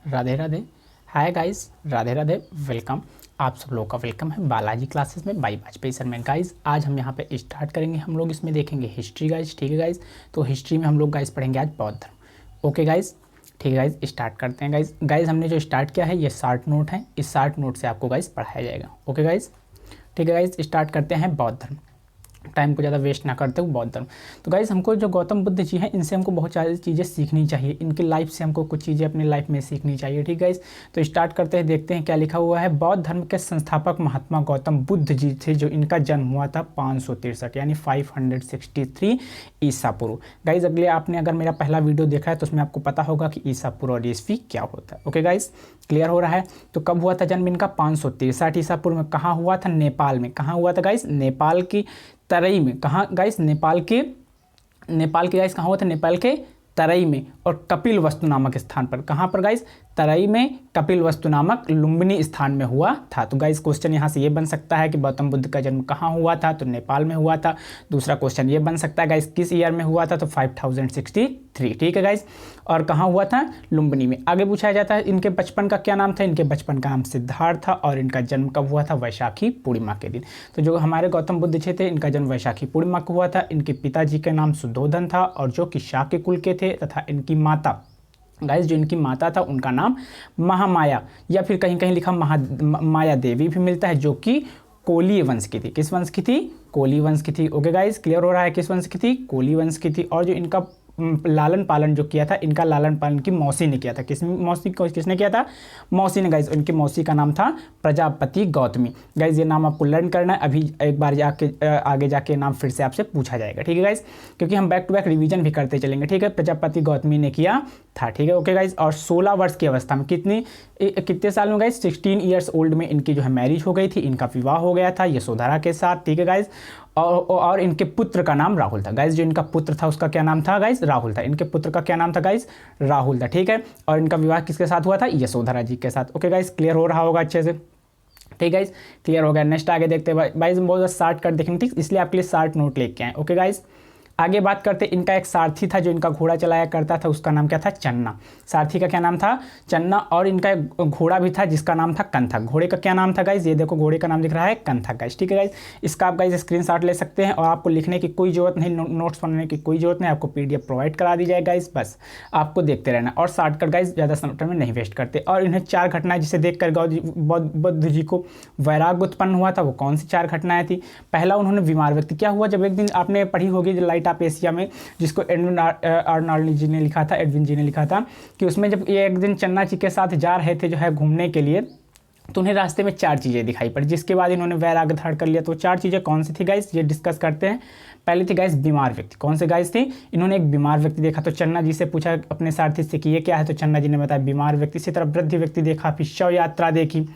Radhe Radhe. Hi guys, Radhe Radhe. Welcome, आप सब लोगों का वेलकम है बालाजी क्लासेस में बाई वाजपेयी सर में। गाइस आज हम यहाँ पे स्टार्ट करेंगे, हम लोग इसमें देखेंगे हिस्ट्री गाइस। ठीक है गाइस, तो हिस्ट्री में हम लोग गाइस पढ़ेंगे आज बौद्ध धर्म। ओके गाइस, ठीक है गाइस, स्टार्ट करते हैं गाइस। गाइस हमने जो स्टार्ट किया है ये शार्ट नोट है, इस शार्ट नोट से आपको गाइस पढ़ाया जाएगा। ओके गाइस, ठीक है गाइस, स्टार्ट करते हैं बौद्ध धर्म। टाइम को ज़्यादा वेस्ट ना करते हुए बौद्ध धर्म। तो गाइज़ हमको जो गौतम बुद्ध जी हैं इनसे हमको बहुत सारी चीज़ें सीखनी चाहिए, इनकी लाइफ से हमको कुछ चीज़ें अपनी लाइफ में सीखनी चाहिए। ठीक है गाइज़, तो स्टार्ट करते हैं, देखते हैं क्या लिखा हुआ है। बौद्ध धर्म के संस्थापक महात्मा गौतम बुद्ध जी थे, जो इनका जन्म हुआ था 563 यानी 563 ईसा पूर्व। गाइज़ अगले आपने अगर मेरा पहला वीडियो देखा है तो उसमें आपको पता होगा कि ईसा पूर्व और ईस्वी क्या होता है। ओके गाइज़, क्लियर हो रहा है। तो कब हुआ था जन्म इनका? 563 ईसा पूर्व में। कहाँ हुआ था? नेपाल में। कहाँ हुआ था गाइज़? नेपाल की तराई में। कहाँ गाइस? नेपाल के गाइस कहाँ हुआ था? नेपाल के तराई में, और कपिल वस्तु नामक स्थान पर। कहाँ पर गाइस? तराई में कपिल वस्तु नामक लुम्बिनी स्थान में हुआ था। तो गाइस क्वेश्चन यहाँ से ये बन सकता है कि गौतम बुद्ध का जन्म कहाँ हुआ था? तो नेपाल में हुआ था। दूसरा क्वेश्चन ये बन सकता है गाइस किस ईयर में हुआ था? तो 5063। ठीक है गाइस, और कहाँ हुआ था? लुम्बिनी में। आगे पूछा जाता है इनके बचपन का क्या नाम था? इनके बचपन का नाम सिद्धार्थ था, और इनका जन्म कब हुआ था? वैशाखी पूर्णिमा के दिन। तो जो हमारे गौतम बुद्ध जी थे इनका जन्म वैशाखी पूर्णिमा को हुआ था। इनके पिताजी का नाम सुद्धोधन था, और जो कि शाक्य कुल के थे, तथा इनकी माता गाइस जो इनकी माता था उनका नाम महामाया, या फिर कहीं कहीं लिखा माया देवी भी मिलता है, जो कि कोली वंश की थी। किस वंश की थी? कोली वंश की थी। ओके गाइस, क्लियर हो रहा है? किस वंश की थी? कोली वंश की थी। और जो इनका लालन पालन जो किया था, इनका लालन पालन की मौसी ने किया था। किसने किया था? मौसी ने। गाइस उनकी मौसी का नाम था प्रजापति गौतमी। गाइस ये नाम आपको लर्न करना है, अभी एक बार जाके आगे जाके नाम फिर से आपसे पूछा जाएगा। ठीक है गाइस, क्योंकि हम बैक टू बैक रिवीजन भी करते चलेंगे। ठीक है, प्रजापति गौतमी ने किया था। ठीक है, ओके गाइस। और 16 वर्ष की अवस्था में कितने साल में गाइस? 16 ईयर्स ओल्ड में इनकी जो है मैरिज हो गई थी, इनका विवाह हो गया था यशोधरा के साथ। ठीक है गाइस, और इनके पुत्र का नाम राहुल था। गाइस जो इनका पुत्र था उसका क्या नाम था? गाइस राहुल था। इनके पुत्र का क्या नाम था? गाइस राहुल था। ठीक है, और इनका विवाह किसके साथ हुआ था? यशोधरा जी के साथ। ओके गाइस, क्लियर हो रहा होगा अच्छे से? ठीक गाइस, क्लियर हो गया। नेक्स्ट आगे देखते हैं। गाइस बहुत शार्ट कर देखेंगे, ठीक, इसलिए आपके लिए शार्ट नोट लेके आए। ओके गाइस, आगे बात करते, इनका एक सारथी था जो इनका घोड़ा चलाया करता था, उसका नाम क्या था? चन्ना। सारथी का क्या नाम था? चन्ना। और इनका एक घोड़ा भी था जिसका नाम था कंथक। घोड़े का क्या नाम था गाइस? ये देखो घोड़े का नाम दिख रहा है कंथक गाइस। ठीक है गाइस, इसका आप गाइस स्क्रीनशॉट ले सकते हैं, और आपको लिखने की कोई जरूरत नहीं, नोट्स बनाने की कोई जरूरत नहीं, आपको पीडीएफ प्रोवाइड करा दी जाए गाइस, बस आपको देखते रहना। और शॉर्टकट गाइस ज़्यादा समय में नहीं वेस्ट करते। और इन्हें 4 घटनाएं जिसे देखकर बुद्ध जी को वैराग्य उत्पन्न हुआ था, वो कौन सी 4 घटनाएं थी? पहला, उन्होंने बीमार व्यक्ति, क्या हुआ जब एक दिन आपने पढ़ी होगी लाइट ऑफ एशिया में, जिसको एडविन आर्नल्ड जी ने लिखा था, एडविन जी ने लिखा था, कि उसमें जब ये एक दिन चन्ना जी के साथ जा रहे थे जो है घूमने के लिए, तो उन्हें रास्ते में 4 चीज़ें दिखाई पड़ी, जिसके बाद इन्होंने वैराग्य धारण कर लिया। तो 4 चीज़ें कौन सी थी गाइस, ये डिस्कस करते हैं। पहली थी गाइस बीमार व्यक्ति। कौन से गाइस थी? इन्होंने एक बीमार व्यक्ति देखा, तो चन्ना जी से पूछा अपने सारथी से कि ये क्या है, तो चन्ना जी ने बताया बीमार व्यक्ति। इसी तरह वृद्ध व्यक्ति देखा, फिर शव यात्रा देखी।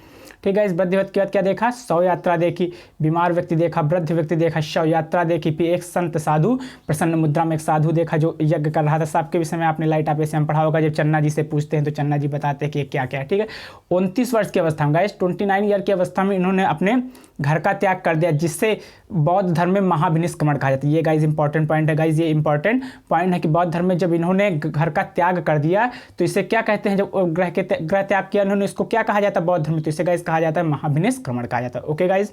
ठीक है, इस वृद्ध व्यक्ति के बाद क्या देखा? शव यात्रा देखी। बीमार व्यक्ति देखा, वृद्ध व्यक्ति देखा, शव यात्रा देखी। फिर एक संत साधु, प्रसन्न मुद्रा में एक साधु देखा जो यज्ञ कर रहा था। सबके विषय में आपने लाइट ऑफ एशिया में पढ़ा होगा, जब चन्ना जी से पूछते हैं तो चन्ना जी बताते हैं कि क्या क्या है। ठीक है, 29 वर्ष की अवस्था में गाइस, 29 ईयर की अवस्था में इन्होंने अपने घर का त्याग कर दिया, जिससे बौद्ध धर्म में महाविनिष्क्रमण कहा जाता है। ये गाइस इंपॉर्टेंट पॉइंट है गाइस, ये इंपॉर्टेंट पॉइंट है कि बौद्ध धर्म में जब इन्होंने घर का त्याग कर दिया तो इसे क्या कहते हैं? जब ग्रह त्याग किया इन्होंने, इसको क्या कहा जाता है बौद्ध धर्म में? तो इसे गाइस कहा जाता है महाविनिष्क्रमण कहा जाता है। ओके गाइस,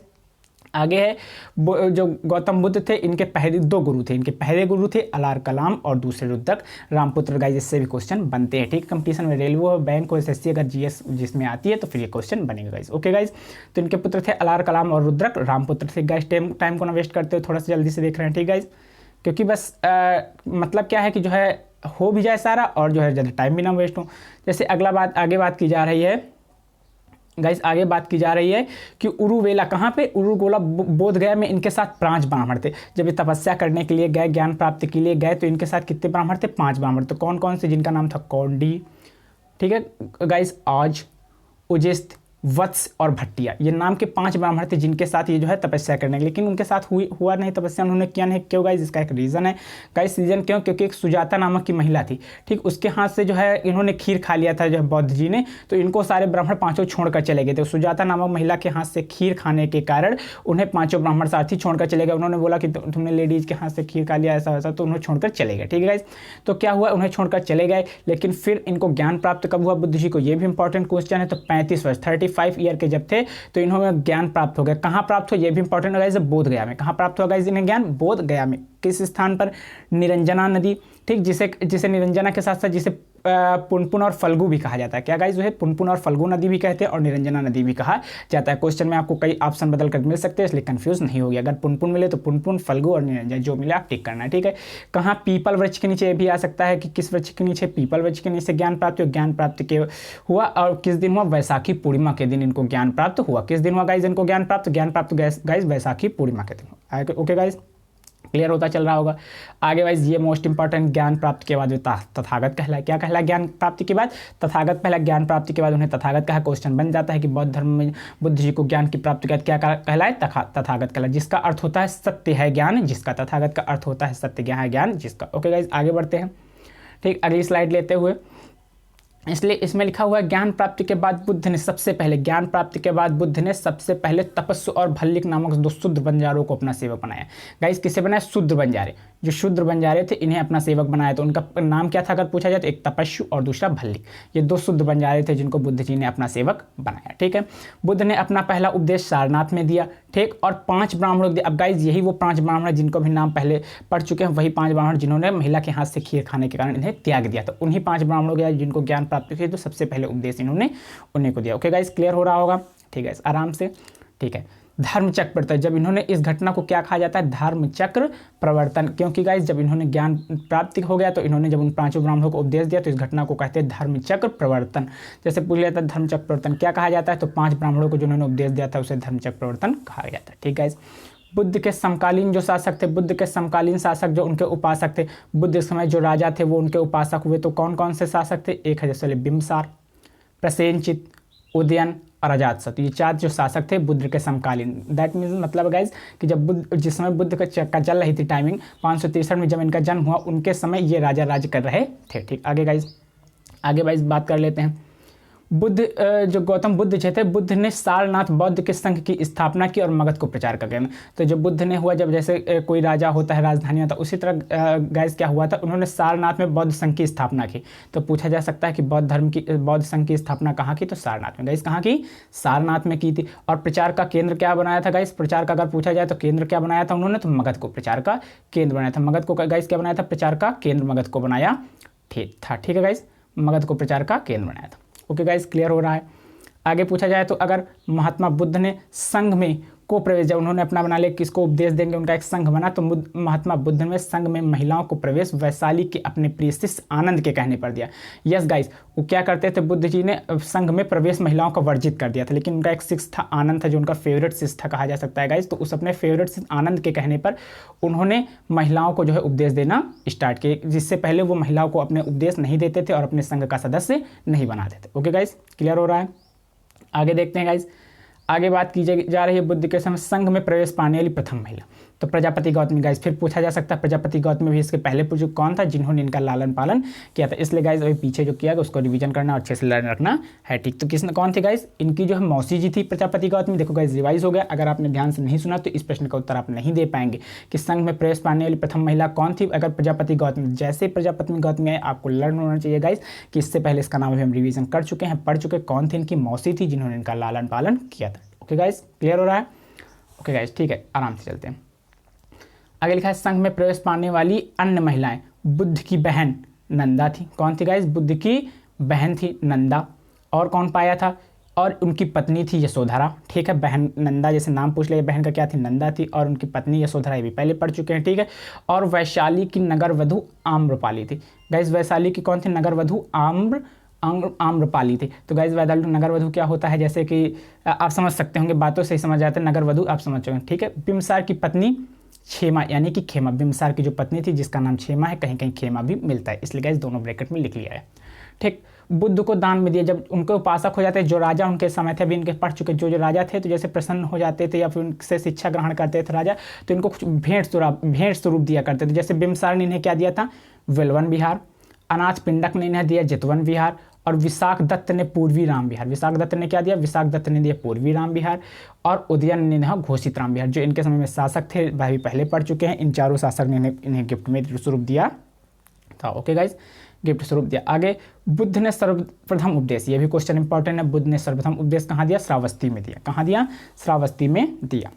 आगे है जो गौतम बुद्ध थे, इनके पहले 2 गुरु थे। इनके पहले गुरु थे अलार कलाम, और दूसरे रुद्रक रामपुत्र। गाइस इससे भी क्वेश्चन बनते हैं। ठीक, कंपटीशन में रेलवे हो, बैंक हो, एसएससी अगर जीएस जिसमें आती है तो फिर ये क्वेश्चन बनेगा गाइस। ओके गाइस, तो इनके पुत्र थे अलार कलाम और रुद्रक रामपुत्र थे। गाइस टाइम को ना वेस्ट करते हो, थोड़ा सा जल्दी से देख रहे हैं। ठीक गाइस, क्योंकि बस मतलब क्या है कि जो है हो भी जाए सारा, और जो है ज़्यादा टाइम भी ना वेस्ट हो। जैसे आगे बात की जा रही है गाइस, आगे बात की जा रही है कि उरुवेला, कहाँ पे? उरुगोला बोध गया में इनके साथ 5 ब्राह्मण थे। जब ये तपस्या करने के लिए गए, ज्ञान प्राप्ति के लिए गए, तो इनके साथ कितने ब्राह्मण थे? 5 ब्राह्मण। तो कौन कौन से? जिनका नाम था कौंडी, ठीक है गाइस, आज, उजिस्त, वत्स और भट्टिया, ये नाम के 5 ब्राह्मण थे जिनके साथ ये जो है तपस्या करने, लेकिन उनके साथ हुआ नहीं तपस्या, उन्होंने किया नहीं। क्यों गाइज? इसका एक रीज़न है गाइज। रीज़न क्यों? क्योंकि एक सुजाता नामक की महिला थी, ठीक, उसके हाथ से जो है इन्होंने खीर खा लिया था जो है बौद्ध जी ने, तो इनको सारे ब्राह्मण 5 छोड़कर चले गए थे। सुजाता नामक महिला के हाथ से खीर खाने के कारण उन्हें 5 ब्राह्मण साथी छोड़कर चले गए। उन्होंने बोला कि तुमने लेडीज़ के हाथ से खीर खा लिया ऐसा वैसा, तो उन्हें छोड़कर चले गए। ठीक है गाइज, तो क्या हुआ, उन्हें छोड़कर चले गए, लेकिन फिर इनको ज्ञान प्राप्त कब हुआ बुद्ध जी को, ये भी इंपॉर्टेंट क्वेश्चन है। तो 35 वर्ष 35 ईयर के जब थे तो इन्होंने ज्ञान प्राप्त हो गया। कहाँ प्राप्त हो, ये भी इंपॉर्टेंट होगा, बोध गया में। कहाँ प्राप्त होगा इन्हें ज्ञान? बोध गया में। किस स्थान पर? निरंजना नदी, ठीक, जिसे निरंजना के साथ साथ जिसे पुनपुन और फल्गु भी कहा जाता है। क्या गाइज? जो है पुनपुन और फल्गु नदी भी कहते हैं और निरंजना नदी भी कहा जाता है। क्वेश्चन में आपको कई ऑप्शन बदल कर मिल सकते हैं, इसलिए कंफ्यूज नहीं होगी। अगर पुनपुन मिले तो पुनपुन, फल्गु और निरंजना, जो मिले आप टिक करना है। ठीक है, कहाँ? पीपल वृक्ष के नीचे। भी आ सकता है कि किस वृक्ष के नीचे? पीपल वृक्ष के नीचे ज्ञान प्राप्त ज्ञान प्राप्त के हुआ। और किस दिन हुआ? वैसाखी पूर्णिमा के दिन इनको ज्ञान प्राप्त हुआ। किस दिन हुआ गाइज इनको ज्ञान प्राप्त गाइज वैसाखी पूर्णिमा के दिन। ओके गाइज, क्लियर होता चल रहा होगा। आगे वाइज ये मोस्ट इंपॉर्टेंट, ज्ञान प्राप्ति के बाद तथागत कहलाए। क्या कहलाए ज्ञान प्राप्ति के बाद? तथागत। पहला ज्ञान प्राप्ति के बाद उन्हें तथागत कहा। क्वेश्चन बन जाता है कि बौद्ध धर्म में बुद्ध जी को ज्ञान की प्राप्ति के बाद क्या कहलाए? तथागत कहलाए, जिसका अर्थ होता है सत्य है ज्ञान जिसका। तथागत का अर्थ होता है सत्य है ज्ञान जिसका। ओके गाइज, आगे बढ़ते हैं। ठीक, अगली स्लाइड लेते हुए, इसलिए इसमें लिखा हुआ है ज्ञान प्राप्ति के बाद बुद्ध ने सबसे पहले, ज्ञान प्राप्ति के बाद बुद्ध ने सबसे पहले तपस्सु और भल्लिक नामक 2 शूद्र बंजारों को अपना सेवक बनाया। गाइस किसे बनाया? शूद्र बंजारे। जो शूद्र बंजारे थे इन्हें अपना सेवक बनाया। तो उनका नाम क्या था अगर पूछा जाए तो? एक तपस्सु और दूसरा भल्लिक। ये 2 शूद्र बंजारे थे जिनको बुद्ध जी ने अपना सेवक बनाया। ठीक है, बुद्ध ने अपना पहला उपदेश सारनाथ में दिया। ठीक, और 5 ब्राह्मणों को दिया। अब गाइज यही वो 5 ब्राह्मण जिनको भी नाम पहले पढ़ चुके हैं, वही 5 ब्राह्मण जिन्होंने महिला के हाथ से खीर खाने के कारण इन्हें त्याग दिया। तो उन्हीं 5 ब्राह्मणों को जिनको ज्ञान प्राप्त हुई, तो सबसे पहले उपदेश इन्होंने उन्हीं को दिया। ओके गाइज, क्लियर हो रहा होगा? ठीक है, आराम से। ठीक है, धर्मचक्र प्रवर्तन, जब इन्होंने इस घटना को क्या कहा जाता है? धर्मचक्र प्रवर्तन। क्योंकि गाइज जब इन्होंने ज्ञान प्राप्ति हो गया तो इन्होंने जब उन 5 ब्राह्मणों को उपदेश दिया तो इस घटना को कहते हैं धर्मचक्र प्रवर्तन। जैसे पूछ लेता है धर्मचक्र प्रवर्तन क्या कहा जाता है, तो 5 ब्राह्मणों को जिन्होंने उपदेश दिया था उसे धर्मचक्र प्रवर्तन कहा जाता है। ठीक है, बुद्ध के समकालीन जो शासक थे, बुद्ध के समकालीन शासक जो उनके उपासक थे, बुद्ध के समय जो राजा थे वो उनके उपासक हुए। तो कौन कौन से शासक थे? एक है जैसे बिम्बसार, प्रसेनचित, उदयन और अजातशत्रु। ये 4 जो शासक थे बुद्ध के समकालीन। दैट मीन्स मतलब गाइज कि जब बुद्ध, जिस समय बुद्ध का चल रही थी टाइमिंग 563 में जब इनका जन्म हुआ, उनके समय ये राजा राज कर रहे थे। ठीक, आगे गाइज, आगे वाइज बात कर लेते हैं। बुद्ध जो गौतम बुद्ध जो थे, बुद्ध ने सारनाथ बौद्ध के संघ की स्थापना की और मगध को प्रचार कर गए। तो जब बुद्ध ने हुआ, जब जैसे कोई राजा होता है राजधानी होता है, उसी तरह गाइस क्या हुआ था, उन्होंने सारनाथ में बौद्ध संघ की स्थापना की। तो पूछा जा सकता है कि बौद्ध संघ की स्थापना कहाँ की? तो सारनाथ में। गाइस कहाँ की? सारनाथ में की थी। और प्रचार का केंद्र क्या बनाया था गाइस? प्रचार का अगर पूछा जाए तो केंद्र क्या बनाया था उन्होंने? तो मगध को प्रचार का केंद्र बनाया था। मगध को गाइस क्या बनाया था? प्रचार का केंद्र मगध को बनाया था। ठीक है गाइस, मगध को प्रचार का केंद्र बनाया था। ओके गाइस, क्लियर हो रहा है? आगे पूछा जाए तो अगर महात्मा बुद्ध ने संघ में को प्रवेश, जब उन्होंने अपना बना लिया, किसको उपदेश देंगे, उनका एक संघ बना, तो महात्मा बुद्ध ने संघ में महिलाओं को प्रवेश वैशाली के अपने प्रिय शिष्य आनंद के कहने पर दिया। यस गाइस, वो क्या करते थे? बुद्ध जी ने संघ में प्रवेश महिलाओं को वर्जित कर दिया था, लेकिन उनका एक शिष्य था आनंद था जो उनका फेवरेट शिष्य था कहा जा सकता है गाइस। तो उस अपने फेवरेट शिष्य आनंद के कहने पर उन्होंने महिलाओं को जो है उपदेश देना स्टार्ट किए, जिससे पहले वो महिलाओं को अपने उपदेश नहीं देते थे और अपने संघ का सदस्य नहीं बनाते थे। ओके गाइस, क्लियर हो रहा है? आगे देखते हैं गाइस। आगे बात की जा रही है बुद्ध के समय संघ में प्रवेश पाने वाली प्रथम महिला, तो प्रजापति गौतमी। गाइस फिर पूछा जा सकता है प्रजापति गौतमी भी इसके पहले पूछो कौन था जिन्होंने इनका लालन पालन किया था। इसलिए गाइस अभी पीछे जो किया उसको रिवीजन करना और अच्छे से लर्न रखना है। ठीक, तो किसने कौन थे गाइस? इनकी जो है मौसी जी थी प्रजापति गौतमी। देखो गाइस रिवाइज हो गया, अगर आपने ध्यान से नहीं सुना तो इस प्रश्न का उत्तर आप नहीं दे पाएंगे कि संघ में प्रवेश पाने वाली प्रथम महिला कौन थी। अगर प्रजापति गौतमी, जैसे प्रजापति गौतमी आए आपको लर्न होना चाहिए गाइस कि इससे पहले इसका नाम अभी हम रिवीजन कर चुके हैं, पढ़ चुके कौन थी इनकी मौसी थी जिन्होंने इनका लालन पालन किया था। ओके गाइस, क्लियर हो रहा है? ओके गाइस, ठीक है, आराम से चलते हैं। आगे लिखा है संघ में प्रवेश पाने वाली अन्य महिलाएं, बुद्ध की बहन नंदा थी। कौन थी गाइस? बुद्ध की बहन थी नंदा। और कौन पाया था? और उनकी पत्नी थी यशोधरा। ठीक है, बहन नंदा, जैसे नाम पूछ लिया, बहन का क्या थी? नंदा थी। और उनकी पत्नी यशोधरा, ये भी पहले पढ़ चुके हैं। ठीक है, और वैशाली की नगर वधु आम्रपाली थी। गाइस वैशाली की कौन थी? नगर वधु आम्रपाली थी। तो गाइस वैशाली नगर वधु क्या होता है, जैसे कि आप समझ सकते होंगे, बातों से ही समझ जाते हैं, नगर वधु आप समझ चुके हैं। ठीक है, बिम्बसार की पत्नी क्षेमा यानी कि खेमा, बिम्बसार की जो पत्नी थी जिसका नाम क्षेमा है, कहीं कहीं खेमा भी मिलता है, इसलिए गाइस दोनों ब्रैकेट में लिख लिया है। ठीक, बुद्ध को दान में दिया। जब उनके उपासक हो जाते, जो राजा उनके समय थे, अभी इनके पढ़ चुके जो राजा थे, तो जैसे प्रसन्न हो जाते थे या फिर उनसे शिक्षा ग्रहण करते थे राजा, तो इनको कुछ भेंट स्वरूप दिया करते थे। जैसे बिम्बसार ने इन्हें क्या दिया था, वेलवन विहार। अनाथ पिंडक ने इन्हें दिया जितवन विहार। और विशाख दत्त ने पूर्वी राम विहार। विशाख दत्त ने क्या दिया, विशाख दत्त ने दिया पूर्वी राम विहार। और उदयन ने दिया घोषित राम विहार। जो इनके समय में शासक थे, भाई पहले पढ़ चुके हैं, इन चारों शासक ने इन्हें गिफ्ट में स्वरूप दिया था। ओके गाइज, गिफ्ट स्वरूप दिया। आगे, बुद्ध ने सर्वप्रथम उपदेश, ये भी क्वेश्चन इंपॉर्टेंट है। बुद्ध ने सर्वप्रथम उपदेश कहाँ दिया, श्रावस्ती में दिया। कहाँ दिया, श्रावस्ती में दिया।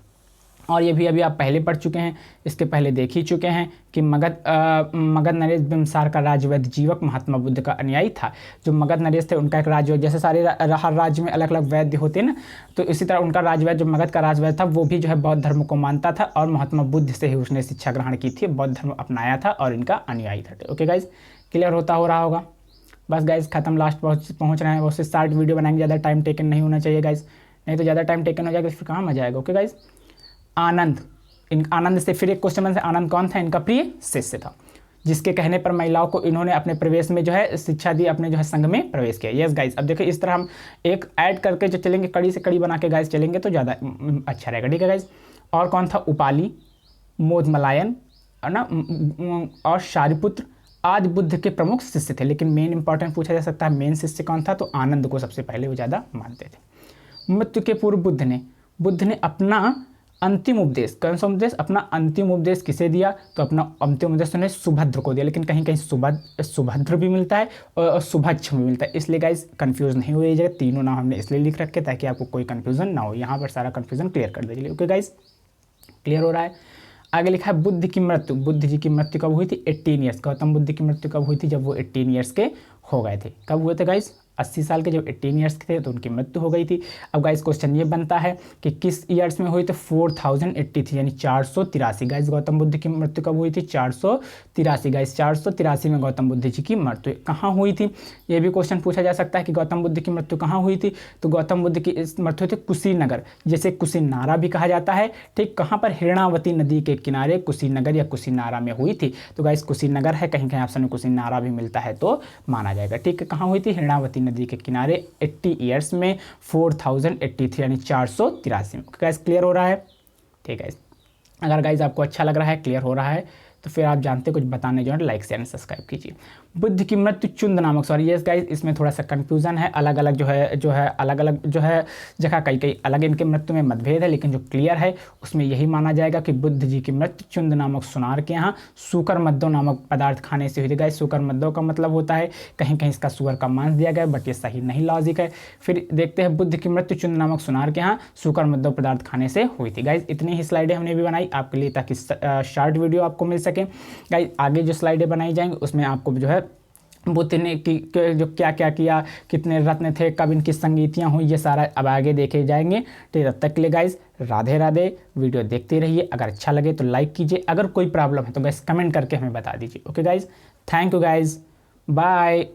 और ये भी अभी आप पहले पढ़ चुके हैं, इसके पहले देख ही चुके हैं कि मगध नरेश बिम्बसार का राजवैद्य जीवक महात्मा बुद्ध का अनुयायी था। जो मगध नरेश थे उनका एक राजवैद्य, जैसे सारे हर राज्य में अलग अलग वैद्य होते हैं ना, तो इसी तरह उनका राजवैद्य, जो मगध का राजवैद्य था, वो भी जो है बौद्ध धर्म को मानता था और महात्मा बुद्ध से ही उसने शिक्षा ग्रहण की थी, बौद्ध धर्म अपनाया था और इनका अनुयायी था। ओके गाइज, क्लियर हो रहा होगा। बस गाइज खत्म, लास्ट पहुँच रहे हैं। उससे स्टार्ट वीडियो बनाएंगे, ज़्यादा टाइम टेकन नहीं होना चाहिए गाइज, नहीं तो ज़्यादा टाइम टेकन हो जाएगा फिर कहाँ मजा आएगा। ओके गाइज, आनंद, आनंद से फिर एक क्वेश्चन बनता है, आनंद कौन था, इनका प्रिय शिष्य था, जिसके कहने पर महिलाओं को इन्होंने अपने प्रवेश में जो है शिक्षा दी, अपने जो है संघ में प्रवेश किया। यस गाइज, अब देखिए इस तरह हम एक ऐड करके जो चलेंगे, कड़ी से कड़ी बना के गाइज चलेंगे तो ज़्यादा अच्छा रहेगा। ठीक है गाइज, और कौन था, उपाली, मोदमलायन है ना, और शारिपुत्र आदि बुद्ध के प्रमुख शिष्य थे। लेकिन मेन इंपॉर्टेंट पूछा जा सकता है, मेन शिष्य कौन था, तो आनंद को सबसे पहले वो ज़्यादा मानते थे। मृत्यु के पूर्व बुद्ध ने अपना अंतिम उपदेश, कौन सा उपदेश, अपना अंतिम उपदेश किसे दिया, तो अपना अंतिम उपदेश उन्हें सुभद्र को दिया। लेकिन कहीं कहीं सुभद्र भी मिलता है और सुभच्छ भी मिलता है, इसलिए गाइज कंफ्यूज नहीं हुई जगह, तीनों नाम हमने इसलिए लिख रखे ताकि आपको कोई कंफ्यूजन ना हो। यहाँ पर सारा कंफ्यूजन क्लियर कर दीजिए। ओके गाइज, क्लियर हो रहा है। आगे लिखा है बुद्ध की मृत्यु, बुद्ध जी की मृत्यु कब हुई थी, 18 ईयर्स। गौतम बुद्ध की मृत्यु कब हुई थी, जब वो 18 ईयर्स के हो गए थे। कब हुए थे गाइज, 80 साल के, जब 18 ईयर्स के थे तो उनकी मृत्यु हो गई थी। अब गाइज क्वेश्चन ये बनता है कि किस ईयर्स में हुई, तो 4083 यानी 483। गाइज गौतम बुद्ध की मृत्यु कब हुई थी, 483। गाइज 483 में गौतम बुद्ध जी की मृत्यु कहाँ हुई थी, ये भी क्वेश्चन पूछा जा सकता है कि गौतम बुद्ध की मृत्यु कहाँ हुई थी। तो गौतम बुद्ध की मृत्यु थी कुशीनगर, जैसे कुशीनारा भी कहा जाता है। ठीक, कहाँ पर, हिरणावती नदी के किनारे कुशीनगर या कुशीनारा में हुई थी। तो गाइज कुशीनगर है, कहीं कहीं ऑप्शन में कुशीनारा भी मिलता है तो माना जाएगा। ठीक है, कहाँ हुई थी, हिरणावती नदी के किनारे, 80 ईयर्स में, 4083 यानी 483 में। गाइस क्लियर हो रहा है। ठीक है, अगर गाइस आपको अच्छा लग रहा है, क्लियर हो रहा है, तो फिर आप जानते कुछ बताने जो है लाइक शेयर एंड सब्सक्राइब कीजिए। बुद्ध की मृत्यु चुंद नामक, सॉरी यस गाइस, इसमें थोड़ा सा कंफ्यूजन है, अलग अलग जो है अलग अलग जो है जगह कई अलग इनके मृत्यु में मतभेद है, लेकिन जो क्लियर है उसमें यही माना जाएगा कि बुद्ध जी की मृत्यु चुंद नामक सुनार के यहाँ सूकर मद्दो नामक पदार्थ खाने से हुई थी। गाइस सूकर मद्दो का मतलब होता है, कहीं कहीं इसका सूअर का मांस दिया गया, बट ये सही नहीं लॉजिक है। फिर देखते हैं, बुद्ध की मृत्यु चुंद नामक सुनार के यहाँ सूकर मद्दो पदार्थ खाने से हुई थी। गाइस इतनी ही स्लाइडें हमने भी बनाई आपके लिए ताकि शॉर्ट वीडियो आपको मिल सके। गाइस आगे जो स्लाइडें बनाई जाएंगी उसमें आपको जो है बुद्ध ने जो क्या क्या किया, कितने रत्न थे, कब इनकी संगीतियाँ हुई, ये सारा अब आगे देखे जाएंगे। तो तब तक के लिए गाइस राधे राधे, वीडियो देखते रहिए। अगर अच्छा लगे तो लाइक कीजिए, अगर कोई प्रॉब्लम है तो गाइस कमेंट करके हमें बता दीजिए। Okay guys, thank you guys, bye.